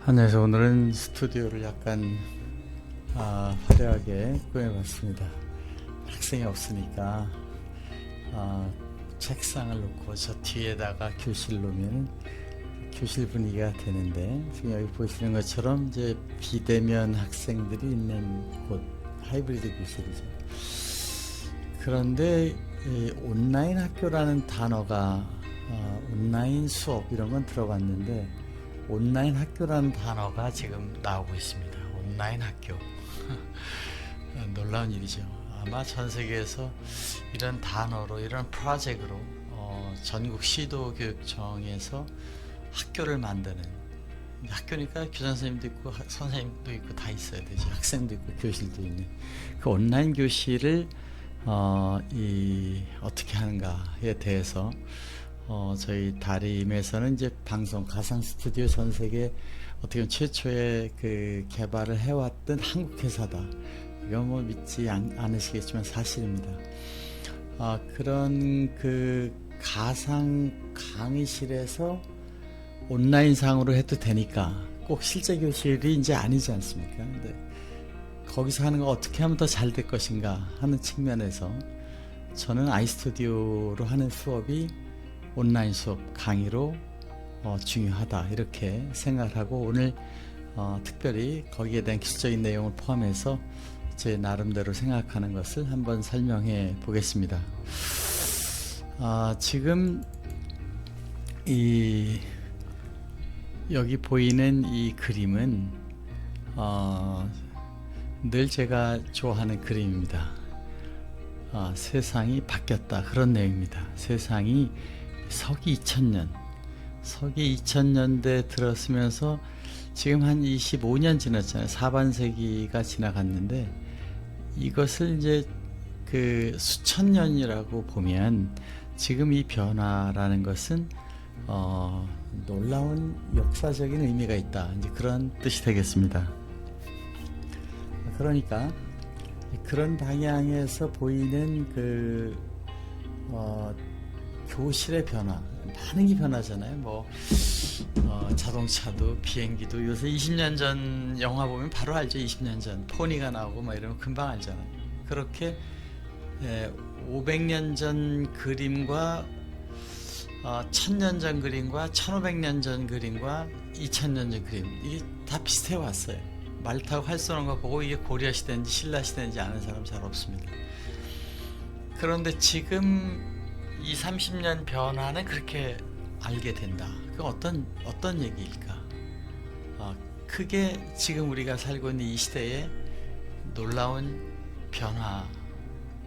안녕하세요. 오늘은 스튜디오를 약간 화려하게 꾸며봤습니다. 학생이 없으니까 책상을 놓고 저 뒤에다가 교실 놓으면 교실 분위기가 되는데, 지금 여기 보시는 것처럼 이제 비대면 학생들이 있는 곳, 하이브리드 교실이죠. 그런데 이 온라인 학교라는 단어가 온라인 수업 이런 건 들어봤는데, 온라인 학교라는 단어가 지금 나오고 있습니다. 온라인 학교. 놀라운 일이죠. 아마 전 세계에서 이런 단어로, 이런 프로젝트로 전국 시도교육청에서 학교를 만드는, 학교니까 교장 선생님도 있고 선생님도 있고 다 있어야 되죠. 학생도 있고 교실도 있는 그 온라인 교실을 어떻게 하는가에 대해서 저희 다림에서는 이제 방송 가상 스튜디오 전 세계 어떻게 보면 최초의 그 개발을 해왔던 한국 회사다. 이거 뭐 믿지 않으시겠지만 사실입니다. 그런 그 가상 강의실에서 온라인 상으로 해도 되니까 꼭 실제 교실이 이제 아니지 않습니까? 근데 거기서 하는 거 어떻게 하면 더 잘 될 것인가 하는 측면에서 저는 아이스튜디오로 하는 수업이 온라인 수업 강의로 중요하다 이렇게 생각을 하고, 오늘 특별히 거기에 대한 기술적인 내용을 포함해서 제 나름대로 생각하는 것을 한번 설명해 보겠습니다. 지금 여기 보이는 이 그림은 늘 제가 좋아하는 그림입니다. 세상이 바뀌었다, 그런 내용입니다. 세상이 서기 2000년대 들었으면서 지금 한 25년 지났잖아요. 4반세기가 지나갔는데, 이것을 이제 그 수천 년이라고 보면 지금 이 변화라는 것은 놀라운 역사적인 의미가 있다, 이제 그런 뜻이 되겠습니다. 그러니까 그런 방향에서 보이는 그 교실의 변화, 많은 게 변하잖아요. 뭐 자동차도 비행기도 요새 20년 전 영화 보면 바로 알죠. 20년 전 포니가 나오고 막 이러면 금방 알잖아요. 그렇게 500년 전 그림과 1000년 전 그림과 1500년 전 그림과 2000년 전 그림, 이게 다 비슷해 왔어요. 말 타고 활 쏘는 거 보고 이게 고려 시대인지 신라 시대인지 아는 사람 잘 없습니다. 그런데 지금 30년 변화는 그렇게 알게 된다. 그건 어떤 얘기일까? 크게 지금 우리가 살고 있는 이 시대에 놀라운 변화,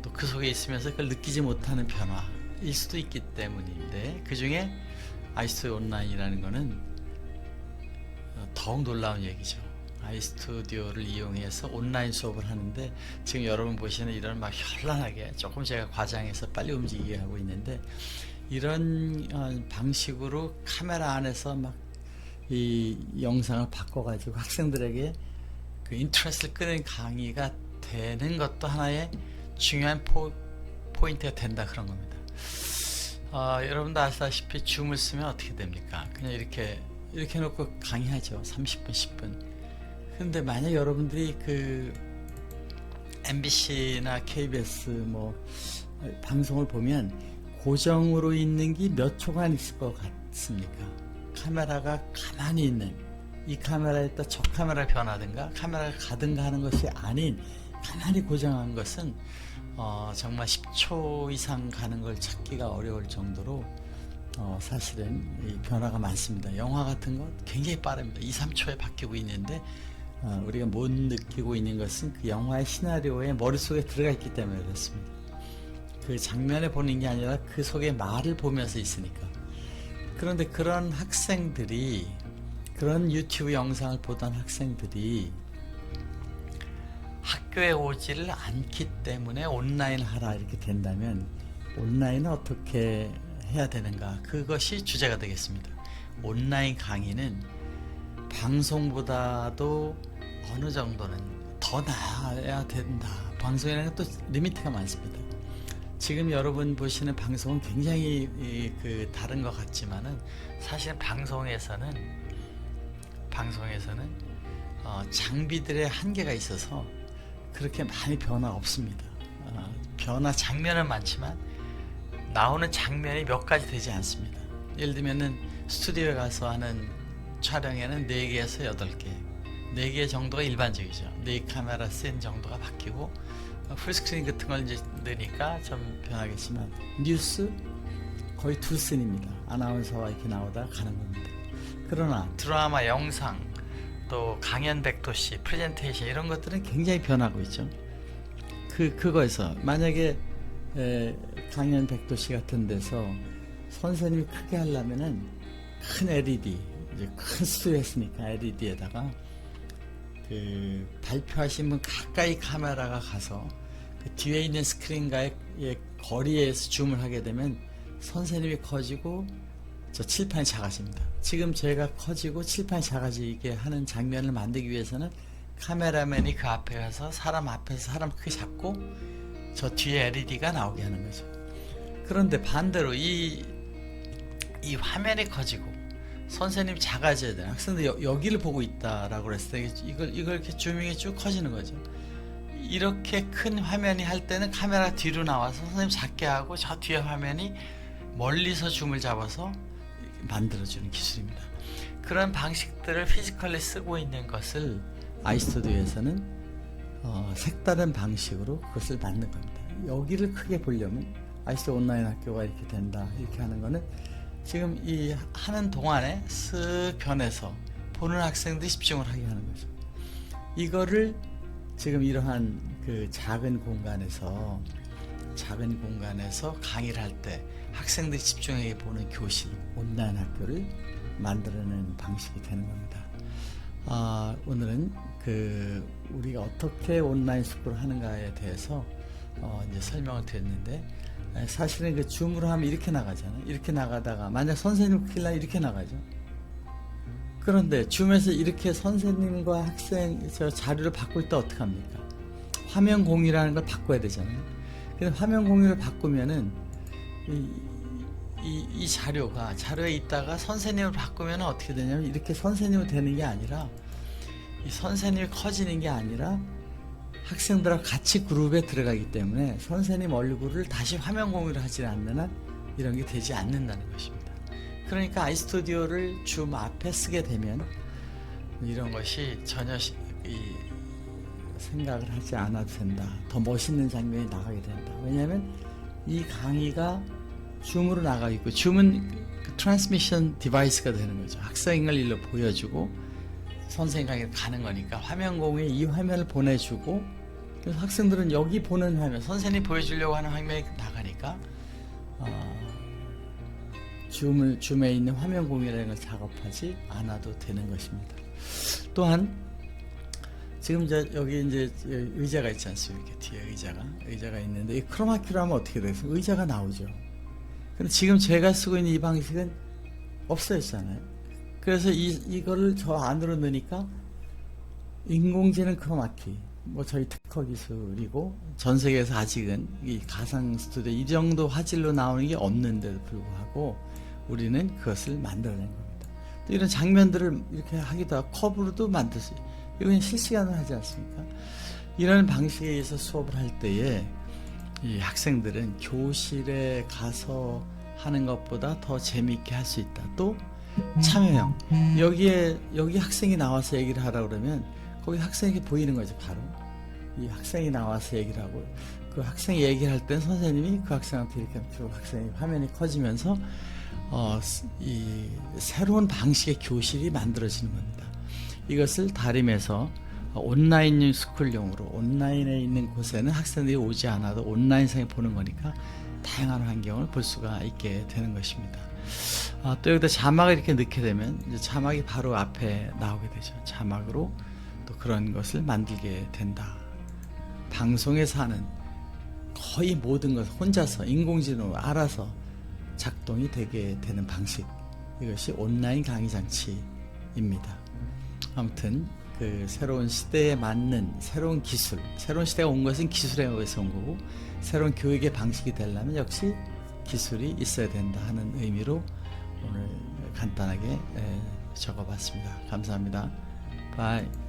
또 그 속에 있으면서 그걸 느끼지 못하는 변화일 수도 있기 때문인데, 그 중에 아이스튜디오 온라인이라는 거는 더욱 놀라운 얘기죠. 아이스튜디오를 이용해서 온라인 수업을 하는데, 지금 여러분 보시는 이런 막 현란하게, 조금 제가 과장해서 빨리 움직이게 하고 있는데, 이런 방식으로 카메라 안에서 막 이 영상을 바꿔가지고 학생들에게 그 인트레스를 끄는 강의가 되는 것도 하나의 중요한 포인트가 된다, 그런 겁니다. 여러분도 아시다시피 줌을 쓰면 어떻게 됩니까? 그냥 이렇게 놓고 강의하죠. 30분 10분. 근데 만약 여러분들이 그 MBC나 KBS 뭐 방송을 보면 고정으로 있는 게 몇 초간 있을 것 같습니까? 카메라가 가만히 있는, 이 카메라에다 저 카메라 변하든가 카메라가 가든가 하는 것이 아닌 가만히 고정한 것은 정말 10초 이상 가는 걸 찾기가 어려울 정도로 사실은 이 변화가 많습니다. 영화 같은 거 굉장히 빠릅니다. 2, 3초에 바뀌고 있는데 우리가 못 느끼고 있는 것은 그 영화의 시나리오에 머릿속에 들어가 있기 때문에 그렇습니다. 그 장면에 보는 게 아니라 그 속에 말을 보면서 있으니까. 그런데 그런 학생들이, 그런 유튜브 영상을 보던 학생들이 학교에 오지를 않기 때문에 온라인 하라 이렇게 된다면, 온라인은 어떻게 해야 되는가, 그것이 주제가 되겠습니다. 온라인 강의는 방송보다도 어느 정도는 더 나아야 된다. 방송이라는 것도 리미트가 많습니다. 지금 여러분 보시는 방송은 굉장히 다른 것 같지만은, 사실 방송에서는 방송에서는 장비들의 한계가 있어서 그렇게 많이 변화 없습니다. 변화 장면은 많지만 나오는 장면이 몇 가지 되지 않습니다. 예를 들면은 스튜디오에 가서 하는 촬영에는 4개에서 8개 4개 정도가 일반적이죠. 4 카메라 센 정도가 바뀌고 풀스크린 같은 걸 이제 넣으니까 좀 변하겠지만 뉴스 거의 2씬입니다. 아나운서와 이렇게 나오다가 가는 겁니다. 그러나 드라마, 영상, 또 강연 백도시, 프레젠테이션 이런 것들은 굉장히 변하고 있죠. 그거에서 만약에 강연 백도시 같은 데서 선생님이 크게 하려면은 큰 LED, 이제 큰 스튜디오 했으니까 LED에다가 그 발표하신 분 가까이 카메라가 가서 그 뒤에 있는 스크린과의 거리에서 줌을 하게 되면 선생님이 커지고 저 칠판이 작아집니다. 지금 제가 커지고 칠판이 작아지게 하는 장면을 만들기 위해서는 카메라맨이 그 앞에 가서 사람 앞에서 사람 크게 잡고 저 뒤에 LED가 나오게 하는 거죠. 그런데 반대로 이 화면이 커지고 선생님이 작아져야 돼요. 학생들 여기를 보고 있다라고 그랬을 때 이걸 이렇게 줌밍이 쭉 커지는 거죠. 이렇게 큰 화면이 할 때는 카메라 뒤로 나와서 선생님 작게 하고 저 뒤에 화면이 멀리서 줌을 잡아서 만들어주는 기술입니다. 그런 방식들을 피지컬리 쓰고 있는 것을 아이스튜디오에서는 색다른 방식으로 그것을 만든 겁니다. 여기를 크게 보려면 아이스튜디오 온라인 학교가 이렇게 된다 이렇게 하는 거는 지금 이 하는 동안에 쓱 변해서 보는 학생들이 집중을 하게 하는 거죠. 이거를 지금 이러한 그 작은 공간에서 강의를 할 때 학생들이 집중하게 보는 교실, 온라인 학교를 만들어내는 방식이 되는 겁니다. 오늘은 그 우리가 어떻게 온라인 수업을 하는가에 대해서 이제 설명을 드렸는데 사실은 그 줌으로 하면 이렇게 나가잖아요. 이렇게 나가다가 만약 선생님 크길라 이렇게 나가죠. 그런데 줌에서 이렇게 선생님과 학생 저 자료를 바꿀 때 어떻게 합니까? 화면 공유라는 걸 바꿔야 되잖아요. 근데 화면 공유를 바꾸면은 이 자료에 있다가 선생님을 바꾸면 어떻게 되냐면 이렇게 선생님이 되는 게 아니라 이 선생님이 커지는 게 아니라 학생들하고 같이 그룹에 들어가기 때문에 선생님 얼굴을 다시 화면 공유를 하지 않는 한 이런 게 되지 않는다는 것입니다. 그러니까 아이스튜디오를 줌 앞에 쓰게 되면 이런 것이 전혀 생각을 하지 않아도 된다. 더 멋있는 장면이 나가게 된다. 왜냐하면 이 강의가 줌으로 나가고 있고 줌은 그 트랜스미션 디바이스가 되는 거죠. 학생을 일로 보여주고 선생님에게 가는 거니까 화면 공유에 이 화면을 보내주고 그래서 학생들은 여기 보는 화면 선생님이 보여주려고 하는 화면이 나가니까 줌에 있는 화면 공유라는 걸 작업하지 않아도 되는 것입니다. 또한 지금 여기 이제 의자가 있지 않습니까? 이렇게 뒤에 의자가 있는데 이 크로마키로 하면 어떻게 돼서 의자가 나오죠. 근데 지금 제가 쓰고 있는 이 방식은 없어졌잖아요. 그래서 이거를 저 안으로 넣으니까 인공지능 크로마키 저희 특허 기술이고 전 세계에서 아직은 이 가상 스튜디오 이 정도 화질로 나오는 게 없는데도 불구하고 우리는 그것을 만들어낸 겁니다. 또 이런 장면들을 이렇게 하기도 하고 컵으로도 만들 수 있어요. 이건 실시간으로 하지 않습니까? 이런 방식에 의해서 수업을 할 때에 이 학생들은 교실에 가서 하는 것보다 더 재미있게 할 수 있다. 또 참여형. 여기 학생이 나와서 얘기를 하라 그러면 거기 학생이 보이는 거죠. 바로 이 학생이 나와서 얘기를 하고 그 학생이 얘기를 할 때 선생님이 그 학생한테 이렇게 그 학생이 화면이 커지면서 이 새로운 방식의 교실이 만들어지는 겁니다. 이것을 다림에서 온라인 스쿨용으로 온라인에 있는 곳에는 학생들이 오지 않아도 온라인상에 보는 거니까 다양한 환경을 볼 수가 있게 되는 것입니다. 또 여기다 자막을 이렇게 넣게 되면 이제 자막이 바로 앞에 나오게 되죠. 자막으로 또 그런 것을 만들게 된다. 방송에서 하는 거의 모든 것을 혼자서 인공지능으로 알아서 작동이 되게 되는 방식, 이것이 온라인 강의 장치입니다. 아무튼 그 새로운 시대에 맞는 새로운 기술, 새로운 시대가 온 것은 기술에 의해서 온 거고 새로운 교육의 방식이 되려면 역시 기술이 있어야 된다 하는 의미로 오늘 간단하게 적어봤습니다. 감사합니다. 바이.